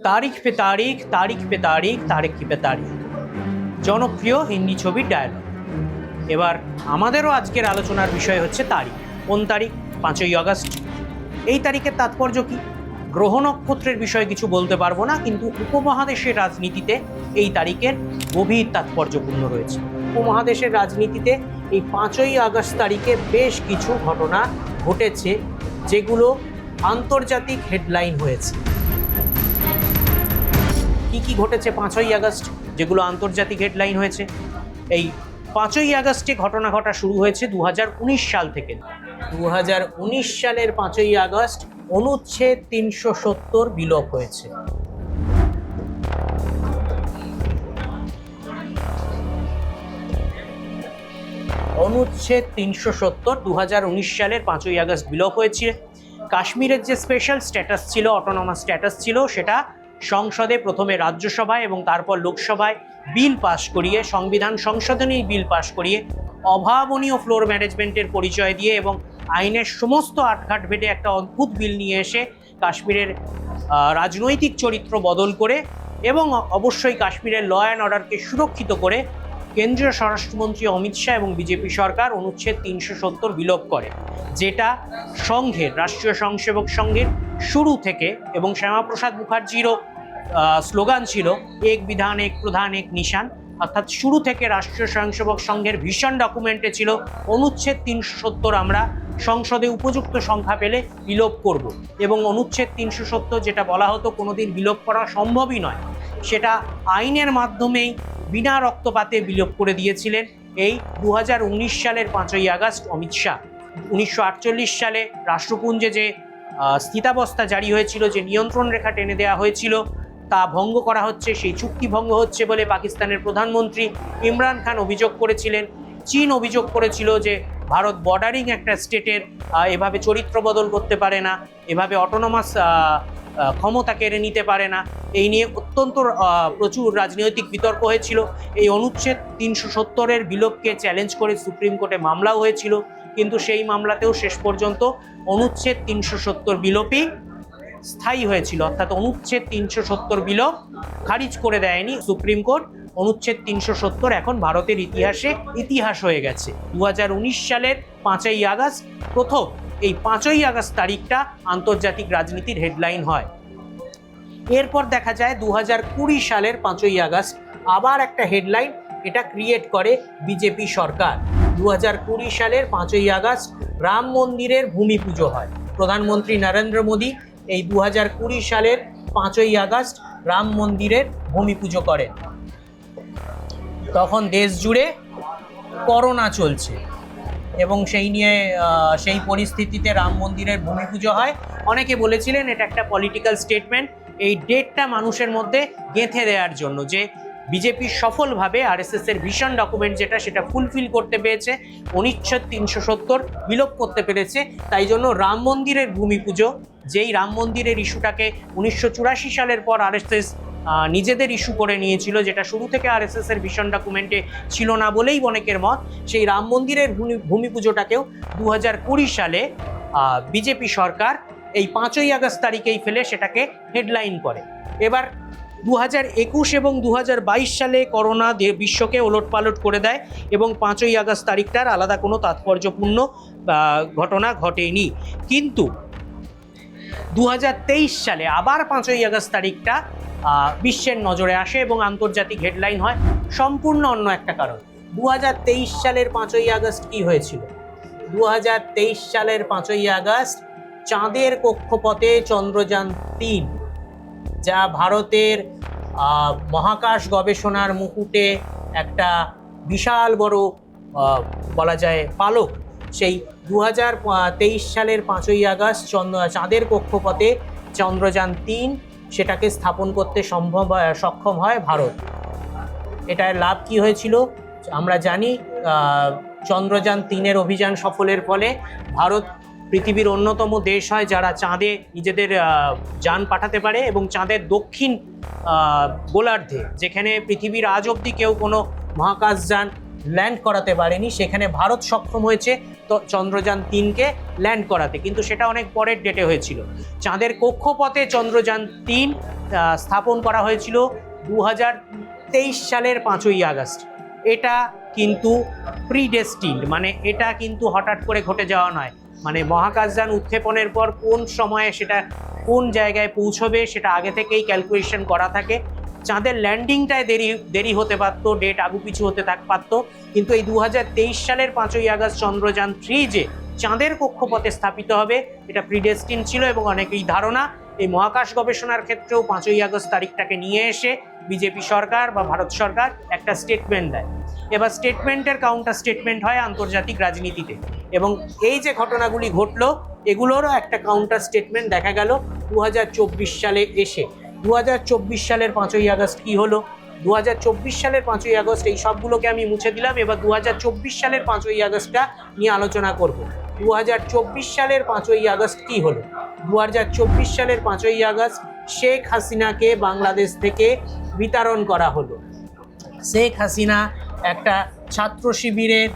तारीख पे तारीख तारीख पे तारीख तारीख पे तारीख জনপ্রিয় হিন্দি ছবির ডায়লগ। এবার আমাদেরও আজকের আলোচনার বিষয় হচ্ছে তারিখ। কোন তারিখ? 5ই আগস্ট। এই তারিখের তাৎপর্য কি? গ্রহ নক্ষত্রের বিষয়ে কিছু বলতে পারবো না, কিন্তু উপমহাদেশের রাজনীতিতে এই তারিখের গভীর তাৎপর্যপূর্ণ রয়েছে। উপমহাদেশের রাজনীতিতে এই 5ই আগস্ট তারিখে বেশ কিছু ঘটনা ঘটেছে, যেগুলো আন্তর্জাতিক হেডলাইন হয়েছে। কি ঘটেছে 5ই আগস্ট যেগুলো আন্তর্জাতিক হেডলাইন হয়েছে? এই 5ই আগস্টে ঘটনা ঘটা শুরু হয়েছে 2019 সাল থেকে। 2019 সালের 5ই আগস্ট অনুচ্ছেদ 370 বিলোপ হয়েছে। অনুচ্ছেদ 370 2019 সালের 5ই আগস্ট বিলোপ হয়েছে। কাশ্মীরের যে স্পেশাল স্ট্যাটাস ছিল, অটোনমাস স্ট্যাটাস ছিল, সেটা সংসদে প্রথমে রাজ্যসভায় এবং তারপর লোকসভায় বিল পাশ করিয়ে, সংবিধান সংশোধনী বিল পাশ করিয়ে অভাবনীয় ফ্লোর ম্যানেজমেন্টের পরিচয় দিয়ে এবং আইনের সমস্ত আটঘাট ভেটে একটা অদ্ভুত বিল নিয়ে এসে কাশ্মীরের রাজনৈতিক চরিত্র বদল করে এবং অবশ্যই কাশ্মীরের ল অ্যান্ড অর্ডারকে সুরক্ষিত করে কেন্দ্রীয় স্বরাষ্ট্রমন্ত্রী অমিত শাহ এবং বিজেপি সরকার অনুচ্ছেদ 370 বিলোপ করে, যেটা সংঘের, রাষ্ট্রীয় স্বয়ংসেবক সংঘের শুরু থেকে, এবং শ্যামাপ্রসাদ মুখার্জিরও স্লোগান ছিল এক বিধান এক প্রধান এক নিশান, অর্থাৎ শুরু থেকে রাষ্ট্রীয় স্বয়ংসেবক সংঘের ভিশন ডকুমেন্টে ছিল অনুচ্ছেদ 370 আমরা সংসদে উপযুক্ত সংখ্যা পেলে বিলোপ করব, এবং অনুচ্ছেদ 370 যেটা বলা হতো কোনোদিন বিলোপ করা সম্ভবই নয়, সেটা আইনের মাধ্যমেই বিনা রক্তপাতে বিলোপ করে দিয়েছিলেন এই 2019 সালের 5ই আগস্ট অমিত শাহ। 1948 সালে রাষ্ট্রপুঞ্জে যে স্থিতাবস্থা জারি হয়েছিল, যে নিয়ন্ত্রণ রেখা টেনে দেওয়া হয়েছিল, তা ভঙ্গ করা হচ্ছে, সেই চুক্তি ভঙ্গ হচ্ছে বলে পাকিস্তানের প্রধানমন্ত্রী ইমরান খান অভিযোগ করেছিলেন। চীন অভিযোগ করেছিল যে ভারত বর্ডারিং একটা স্টেটের এভাবে চরিত্র বদল করতে পারে না, এভাবে অটোনমাস ক্ষমতা কেড়ে নিতে পারে না। এই নিয়ে অত্যন্ত প্রচুর রাজনৈতিক বিতর্ক হয়েছিল। এই অনুচ্ছেদ 370-এর বিলোপকে চ্যালেঞ্জ করে সুপ্রিম কোর্টে মামলাও হয়েছিল, কিন্তু সেই মামলাতেও শেষ পর্যন্ত অনুচ্ছেদ 370 বিলোপই স্থায়ী হয়েছিল, অর্থাৎ অনুচ্ছেদ 370 বিলোপ খারিজ করে দেয়নি সুপ্রিম কোর্ট। অনুচ্ছেদ 370 এখন ভারতের ইতিহাস হয়ে গেছে। 2019 সালের 5ই আগস্ট প্রথম এই 5ই আগস্ট তারিখটা আন্তর্জাতিক রাজনীতির হেডলাইন হয়। এরপর দেখা যায় 2020 সালের 5ই আগস্ট আবার একটা হেডলাইন এটা ক্রিয়েট করে বিজেপি সরকার। 2020 সালের 5ই আগস্ট রাম মন্দিরের ভূমি পুজো হয়। প্রধানমন্ত্রী নরেন্দ্র মোদী এই 2020 সালের 5ই আগস্ট রাম মন্দিরের ভূমি পুজো করেন। তখন দেশ জুড়ে করোনা চলছে এবং সেই পরিস্থিতিতে রাম মন্দিরের ভূমি পুজো হয়। অনেকে বলেছিলেন এটা একটা পলিটিক্যাল স্টেটমেন্ট, এই ডেটটা মানুষের মধ্যে গেঁথে দেওয়ার জন্য, যে বিজেপি সফলভাবে আরএসএস এর ভিশন ডকুমেন্ট যেটা, সেটা ফুলফিল করতে পেরেছে, অনুচ্ছেদ 370 বিলোপ করতে পেরেছে। তাই জন্য রাম মন্দিরের ভূমি পুজো, যেই রাম মন্দিরের ইস্যুটাকে 1984 সালের পর আরএসএস নিজেদের ইস্যু করে নিয়েছিল, যেটা শুরু থেকে আরএসএস এর ভিশন ডকুমেন্টে ছিল না বলেই অনেকের মত, সেই রাম মন্দিরের ভূমি পুজোটাকেও 2020 সালে বিজেপি সরকার এই 5ই আগস্ট তারিখেই ফেলে সেটাকে হেডলাইন করে। এবার 2021 এবং 2022 সালে করোনা বিশ্বকে ওলটপালট করে দেয় এবং 5ই আগস্ট তারিখটার আলাদা কোনো তাৎপর্যপূর্ণ ঘটনা ঘটেনি। কিন্তু 2023 সালে আবার 5ই আগস্ট তারিখটা বিশ্বের নজরে আসে এবং আন্তর্জাতিক হেডলাইন হয় সম্পূর্ণ অন্য একটা কারণ। 2023 সালের 5ই আগস্ট কি হয়েছিল? 2023 সালের 5ই আগস্ট চাঁদের কক্ষপথে চন্দ্রযান 3, যা ভারতের মহাকাশ গবেষণার মুকুটে একটা বিশাল বড় বলা যায় পালক, সেই 2023 সালের 5ই আগস্ট চাঁদের কক্ষপথে চন্দ্রযান 3 সেটাকে স্থাপন করতে সক্ষম হয় ভারত। এটার লাভ কি হয়েছিল আমরা জানি। চন্দ্রযান 3-এর অভিযান সফলের ফলে ভারত পৃথিবীর অন্যতম দেশ হয় যারা চাঁদে নিজেদের যান পাঠাতে পারে, এবং চাঁদের দক্ষিণ গোলার্ধে, যেখানে পৃথিবীর আজ অবধি কেউ কোনো মহাকাশযান ল্যান্ড করাতে পারেনি, সেখানে ভারত সক্ষম হয়েছে চন্দ্রযান-3কে ল্যান্ড করাতে, কিন্তু সেটা অনেক পরের ডেটে হয়েছিল। চাঁদের কক্ষপথে চন্দ্রযান-3 স্থাপন করা হয়েছিল 2023 সালের 5ই আগস্ট। এটা কিন্তু প্রিডেস্টিন্ড, মানে এটা কিন্তু হঠাৎ করে ঘটে যাওয়া নয়। মানে মহাকাশযান উৎক্ষেপণের পর কোন সময়ে সেটা কোন জায়গায় পৌঁছবে সেটা আগে থেকেই ক্যালকুলেশন করা থাকে। চাঁদের ল্যান্ডিংটায় দেরি হতে পারতো, ডেট আগুপিছু হতে পারতো, কিন্তু এই 2023 সালের 5ই আগস্ট চন্দ্রযান-3 যে চাঁদের কক্ষপথে স্থাপিত হবে এটা প্রিডেস্টিন ছিল। এবং অনেকেই ধারণা এই মহাকাশ গবেষণার ক্ষেত্রেও 5ই আগস্ট তারিখটাকে নিয়ে এসে বিজেপি সরকার বা ভারত সরকার একটা স্টেটমেন্ট দেয়। এবার স্টেটমেন্টের কাউন্টার স্টেটমেন্ট হয় আন্তর্জাতিক রাজনীতিতে, এবং এই যে ঘটনাগুলি ঘটলো এগুলোরও একটা কাউন্টার স্টেটমেন্ট দেখা গেল 2024 সালে এসে। 2024 সালের 5ই আগস্ট কি হলো? 2024 সালের 5ই আগস্ট, এই সবগুলোকে আমি মুছে দিলাম। এবার 2024 সালের 5ই আগস্টটা নিয়ে আলোচনা করব। 2024 সালের 5ই আগস্ট কি হলো? 2024 সালের 5ই আগস্ট শেখ হাসিনাকে বাংলাদেশ থেকে বিতাড়ন করা হলো। শেখ হাসিনা একটা ছাত্র শিবিরের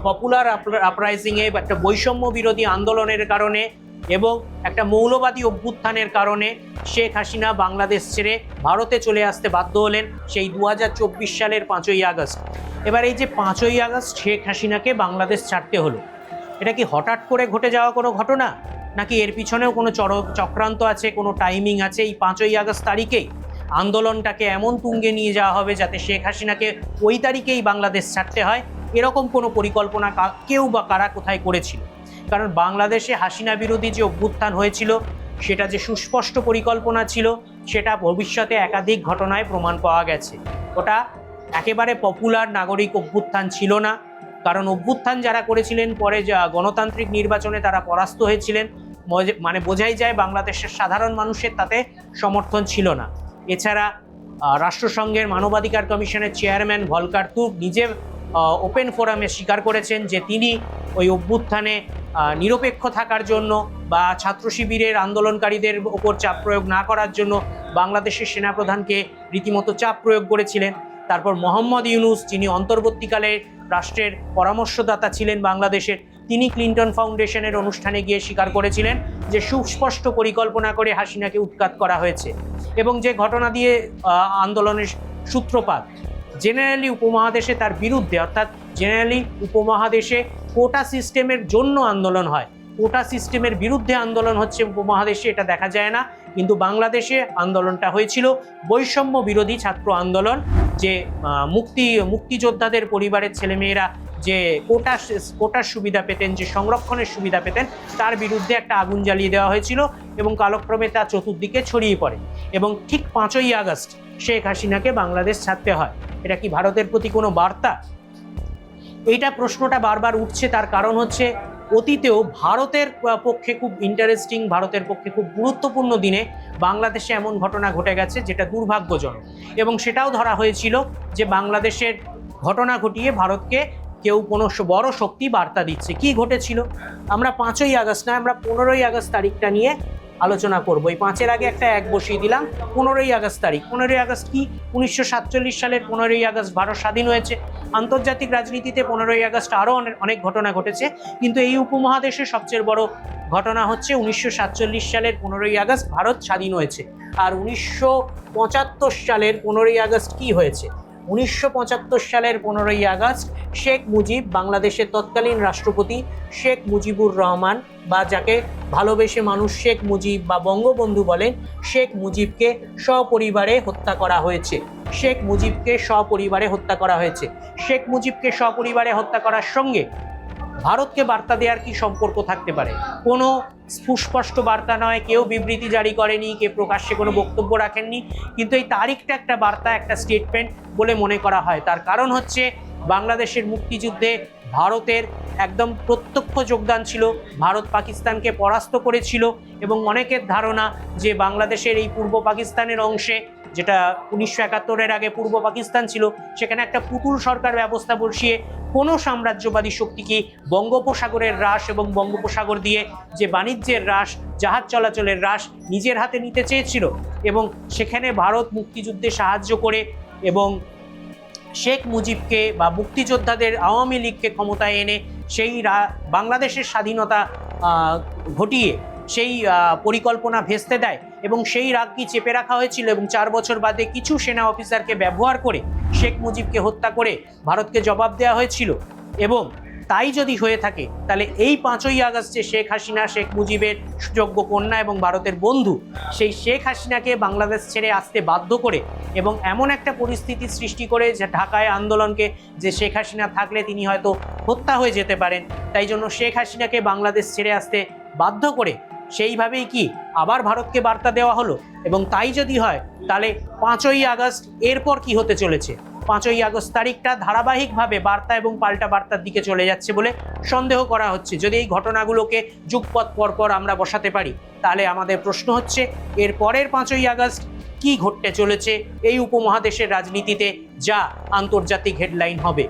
পপুলার আপরাইজিংয়ে, একটা বৈষম্য বিরোধী আন্দোলনের কারণে এবং একটা মৌলবাদী অভ্যুত্থানের কারণে শেখ হাসিনা বাংলাদেশ ছেড়ে ভারতে চলে আসতে বাধ্য হলেন সেই 2024 সালের 5ই আগস্ট। এবার এই যে 5ই আগস্ট শেখ হাসিনাকে বাংলাদেশ ছাড়তে হলো, এটা কি হঠাৎ করে ঘটে যাওয়া কোনো ঘটনা, নাকি এর পিছনেও কোনো চক্রান্ত আছে, কোনো টাইমিং আছে? এই 5ই আগস্ট তারিখেই আন্দোলনটাকে এমন তুঙ্গে নিয়ে যাওয়া হবে যাতে শেখ হাসিনাকে ওই তারিখেই বাংলাদেশ ছাড়তে হয়, এরকম কোনো পরিকল্পনা কেউ বা কারা কোথায় করেছিল? কারণ বাংলাদেশে হাসিনা বিরোধী যে অভ্যুত্থান হয়েছিল সেটা যে সুস্পষ্ট পরিকল্পনা ছিল সেটা ভবিষ্যতে একাধিক ঘটনায় প্রমাণ পাওয়া গেছে। ওটা একেবারে পপুলার নাগরিক অভ্যুত্থান ছিল না, কারণ অভ্যুত্থান যারা করেছিলেন পরে গণতান্ত্রিক নির্বাচনে তারা পরাস্ত হয়েছিলেন। মানে বোঝাই যায় বাংলাদেশের সাধারণ মানুষের তাতে সমর্থন ছিল না। এছাড়া রাষ্ট্রসংঘের মানবাধিকার কমিশনের চেয়ারম্যান ভলকার তুর্ক নিজে ওপেন ফোরামে স্বীকার করেছেন যে তিনি ওই অভ্যুত্থানে নিরপেক্ষ থাকার জন্য বা ছাত্র শিবিরের আন্দোলনকারীদের ওপর চাপ প্রয়োগ না করার জন্য বাংলাদেশের সেনাপ্রধানকে রীতিমতো চাপ প্রয়োগ করেছিলেন। তারপর মোহাম্মদ ইউনূস, যিনি অন্তর্বর্তীকালে রাষ্ট্রের পরামর্শদাতা ছিলেন বাংলাদেশের, তিনি ক্লিন্টন ফাউন্ডেশনের অনুষ্ঠানে গিয়ে স্বীকার করেছিলেন যে সুস্পষ্ট পরিকল্পনা করে হাসিনাকে উৎখাত করা হয়েছে। এবং যে ঘটনা দিয়ে আন্দোলনের সূত্রপাত, জেনারেলি উপমহাদেশে তার বিরুদ্ধে, অর্থাৎ জেনারেলি উপমহাদেশে কোটা সিস্টেমের জন্য আন্দোলন হয়, কোটা সিস্টেমের বিরুদ্ধে আন্দোলন হচ্ছে উপমহাদেশে, এটা দেখা যায় না। কিন্তু বাংলাদেশে আন্দোলনটা হয়েছিল বৈষম্য বিরোধী ছাত্র আন্দোলন, যে মুক্তিযোদ্ধাদের পরিবারের ছেলেমেয়েরা যে কোটার সুবিধা পেতেন, যে সংরক্ষণের সুবিধা পেতেন, তার বিরুদ্ধে একটা আগুন জ্বালিয়ে দেওয়া হয়েছিল এবং কালক্রমে তা চতুর্দিকে ছড়িয়ে পড়ে। এবং ঠিক 5ই আগস্ট শেখ হাসিনাকে বাংলাদেশ ছাড়তে হয়। এটা কি ভারতের প্রতি কোনো বার্তা? এইটা প্রশ্নটা বারবার উঠছে। তার কারণ হচ্ছে অতীতেও ভারতের পক্ষে খুব ইন্টারেস্টিং, ভারতের পক্ষে খুব গুরুত্বপূর্ণ দিনে বাংলাদেশে এমন ঘটনা ঘটে গেছে যেটা দুর্ভাগ্যজনক, এবং সেটাও ধরা হয়েছিল যে বাংলাদেশের ঘটনা ঘটিয়ে ভারতকে কেউ কোনো বড় শক্তি বার্তা দিচ্ছে। কি ঘটেছিল? আমরা 5ই আগস্ট না, আমরা 15ই আগস্ট তারিখটা নিয়ে আলোচনা করবো। এই 5-এর আগে একটা 1 বসিয়ে দিলাম। 15ই আগস্ট তারিখ। 15ই আগস্ট কি? 1947 সালের 15ই আগস্ট ভারত স্বাধীন হয়েছে। আন্তর্জাতিক রাজনীতিতে 15ই আগস্ট আরও অনেক ঘটনা ঘটেছে, কিন্তু এই উপমহাদেশে সবচেয়ে বড় ঘটনা হচ্ছে 1947 সালের 15ই আগস্ট ভারত স্বাধীন হয়েছে। আর 1975 সালের 15ই আগস্ট কি হয়েছে? 1975 সালের 15ই আগস্ট শেখ মুজিব, বাংলাদেশের তৎকালীন রাষ্ট্রপতি শেখ মুজিবুর রহমান, বা যাকে ভালোবেসে মানুষ শেখ মুজিব বা বঙ্গবন্ধু বলেন, শেখ মুজিবকে সপরিবারে হত্যা করা হয়েছে। শেখ মুজিবকে সপরিবারে হত্যা করা হয়েছে। শেখ মুজিবকে সপরিবারে হত্যা করার সঙ্গে ভারতকে বার্তা দেওয়ার কি সম্পর্ক থাকতে পারে? কোনো সুস্পষ্ট বার্তা নয়, কেউ বিবৃতি জারি করেনি, কেউ প্রকাশ্যে কোনো বক্তব্য রাখেননি, কিন্তু এই তারিখটা একটা বার্তা, একটা স্টেটমেন্ট বলে মনে করা হয়। তার কারণ হচ্ছে বাংলাদেশের মুক্তিযুদ্ধে ভারতের একদম প্রত্যক্ষ যোগদান ছিল। ভারত পাকিস্তানকে পরাস্ত করেছিল, এবং অনেকের ধারণা যে বাংলাদেশের এই পূর্ব পাকিস্তানের অংশে, যেটা 1971-এর আগে পূর্ব পাকিস্তান ছিল, সেখানে একটা পুতুল সরকার ব্যবস্থা বসিয়ে কোনো সাম্রাজ্যবাদী শক্তিকে বঙ্গোপসাগরের হ্রাস এবং বঙ্গোপসাগর দিয়ে যে বাণিজ্যের হ্রাস, জাহাজ চলাচলের হ্রাস নিজের হাতে নিতে চেয়েছিল, এবং সেখানে ভারত মুক্তিযুদ্ধে সাহায্য করে এবং শেখ মুজিবকে বা মুক্তিযোদ্ধাদের আওয়ামী লীগকে ক্ষমতায় এনে সেই বাংলাদেশের স্বাধীনতা ঘটিয়ে সেই পরিকল্পনা ভেস্তে দেয় এবং সেই রাগকে চেপে রাখা হয়েছিল এবং 4 বছর বাদে কিছু সেনা অফিসারকে ব্যবহার করে শেখ মুজিবকে হত্যা করে ভারতকে জবাব দেওয়া হয়েছিল। এবং তাই যদি হয়ে থাকে তাহলে এই 5ই আগস্টে শেখ হাসিনা শেখ মুজিবের সুযোগ্য কন্যা এবং ভারতের বন্ধু সেই শেখ হাসিনাকে বাংলাদেশ ছেড়ে আসতে বাধ্য করে এবং এমন একটা পরিস্থিতি সৃষ্টি করে যে ঢাকায় আন্দোলনকে যে শেখ হাসিনা থাকলে তিনি হয়তো হত্যা হয়ে যেতে পারেন, তাই জন্য শেখ হাসিনাকে বাংলাদেশ ছেড়ে আসতে বাধ্য করে সেইভাবেই কি আবার ভারতকে বার্তা দেওয়া হলো। এবং তাই যদি হয় তাহলে 5ই আগস্ট এরপর কি হতে চলেছে, 5ই আগস্ট তারিখটা ধারাবাহিকভাবে বার্তা এবং পাল্টা বার্তার দিকে চলে যাচ্ছে বলে সন্দেহ করা হচ্ছে। যদি এই ঘটনাগুলোকে যুগপৎ পরপর আমরা বসাতে পারি তাহলে আমাদের প্রশ্ন হচ্ছে এর পরের 5ই আগস্ট কি ঘটতে চলেছে এই উপমহাদেশের রাজনীতিতে, যা আন্তর্জাতিক হেডলাইন হবে।